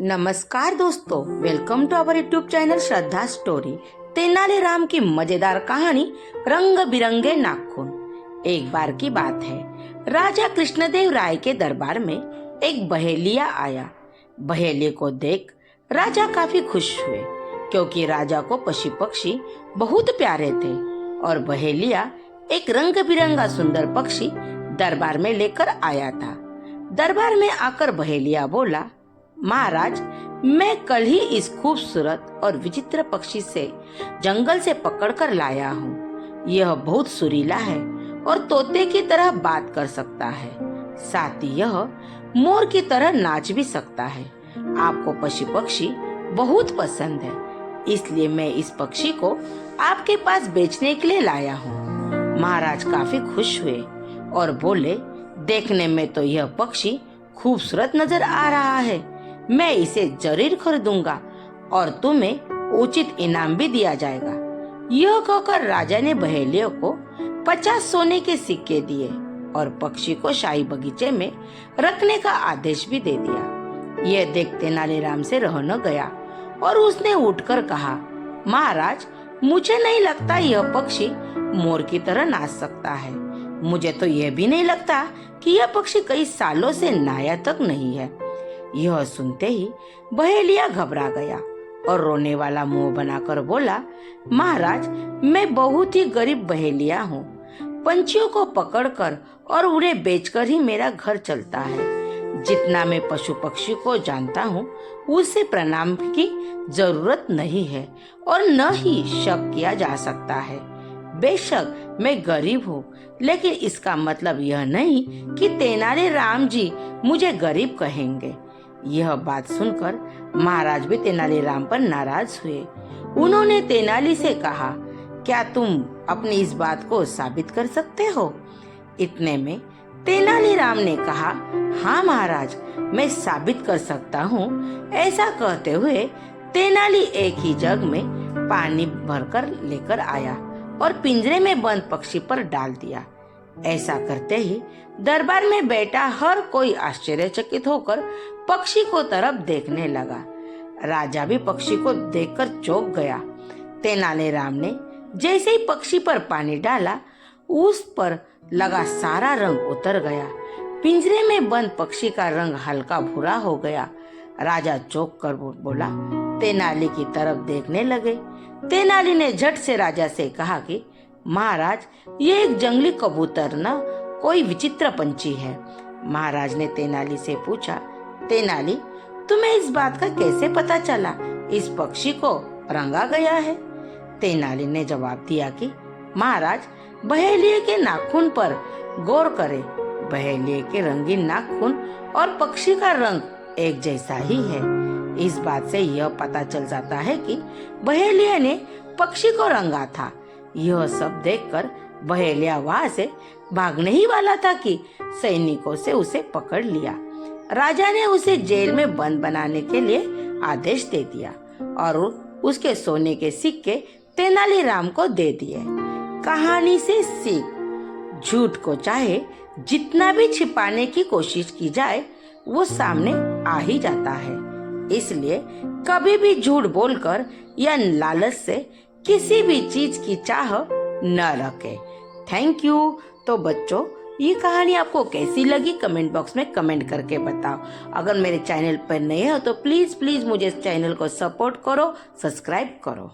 नमस्कार दोस्तों, welcome to our YouTube channel Shraddha story. Tenaliram की मजेदार कहानी रंग बिरंगे नाखून। एक बार की बात है, राजा कृष्णदेव राय के दरबार में एक बहेलिया आया। बहेलिये को देख राजा काफी खुश हुए, क्योंकि राजा को पशु पक्षी बहुत प्यारे थे और बहेलिया एक रंग बिरंगा सुंदर पक्षी दरबार में लेकर आया था। दरबार में आकर बहेलिया बोला, महाराज, मैं कल ही इस खूबसूरत और विचित्र पक्षी से जंगल से पकड़कर लाया हूँ। यह बहुत सुरीला है और तोते की तरह बात कर सकता है, साथ ही यह मोर की तरह नाच भी सकता है। आपको पशु पक्षी बहुत पसंद है, इसलिए मैं इस पक्षी को आपके पास बेचने के लिए लाया हूँ। महाराज काफी खुश हुए और बोले, देखने में तो यह पक्षी खूबसूरत नजर आ रहा है, मैं इसे जरूर खरीदूंगा और तुम्हें उचित इनाम भी दिया जाएगा। यह कहकर राजा ने बहेलियों को 50 सोने के सिक्के दिए और पक्षी को शाही बगीचे में रखने का आदेश भी दे दिया। यह देख तेनालीराम से रह न गया और उसने उठकर कहा, महाराज, मुझे नहीं लगता यह पक्षी मोर की तरह नाच सकता है। मुझे तो यह भी नहीं लगता कि यह पक्षी कई सालों से नहाया तक नहीं है। यह सुनते ही बहेलिया घबरा गया और रोने वाला मुंह बनाकर बोला, महाराज, मैं बहुत ही गरीब बहेलिया हूँ। पंछियों को पकड़कर और उन्हें बेचकर ही मेरा घर चलता है। जितना मैं पशु पक्षी को जानता हूँ, उसे प्रणाम की जरूरत नहीं है और न ही शक किया जा सकता है। बेशक मैं गरीब हूँ, लेकिन इसका मतलब यह नहीं कि तेनालीराम जी मुझे गरीब कहेंगे। यह बात सुनकर महाराज भी तेनालीराम पर नाराज हुए। उन्होंने तेनाली से कहा, क्या तुम अपनी इस बात को साबित कर सकते हो? इतने में तेनालीराम ने कहा, हाँ महाराज, मैं साबित कर सकता हूँ। ऐसा कहते हुए तेनाली एक ही जग में पानी भरकर लेकर आया और पिंजरे में बंद पक्षी पर डाल दिया। ऐसा करते ही दरबार में बैठा हर कोई आश्चर्यचकित होकर पक्षी को तरफ देखने लगा। राजा भी पक्षी को देखकर चौंक गया। तेनालीराम ने जैसे ही पक्षी पर पानी डाला, उस पर लगा सारा रंग उतर गया। पिंजरे में बंद पक्षी का रंग हल्का भूरा हो गया। राजा चौंक कर बोला, तेनाली की तरफ देखने लगे। तेनाली ने झट से राजा से कहा कि महाराज, ये एक जंगली कबूतर न कोई विचित्र पंछी है। महाराज ने तेनाली से पूछा, तेनाली, तुम्हें इस बात का कैसे पता चला? इस पक्षी को रंगा गया है। तेनाली ने जवाब दिया कि महाराज, बहेलिये के नाखून पर गौर करें। बहेलिये के रंगीन नाखून और पक्षी का रंग एक जैसा ही है। इस बात से यह पता चल जाता है कि बहेलिये ने पक्षी को रंगा था। यह सब देखकर बहेलिया वहां से भागने ही वाला था कि सैनिकों से उसे पकड़ लिया। राजा ने उसे जेल में बंद बनाने के लिए आदेश दे दिया और उसके सोने के सिक्के तेनालीराम को दे दिए। कहानी से सीख, झूठ को चाहे जितना भी छिपाने की कोशिश की जाए, वो सामने आ ही जाता है। इसलिए कभी भी झूठ बोलकर या लालच से किसी भी चीज की चाह न रखें। Thank you. तो बच्चों, ये कहानी आपको कैसी लगी कमेंट बॉक्स में कमेंट करके बताओ। अगर मेरे चैनल पर नए हो तो प्लीज मुझे इस चैनल को सपोर्ट करो, सब्सक्राइब करो।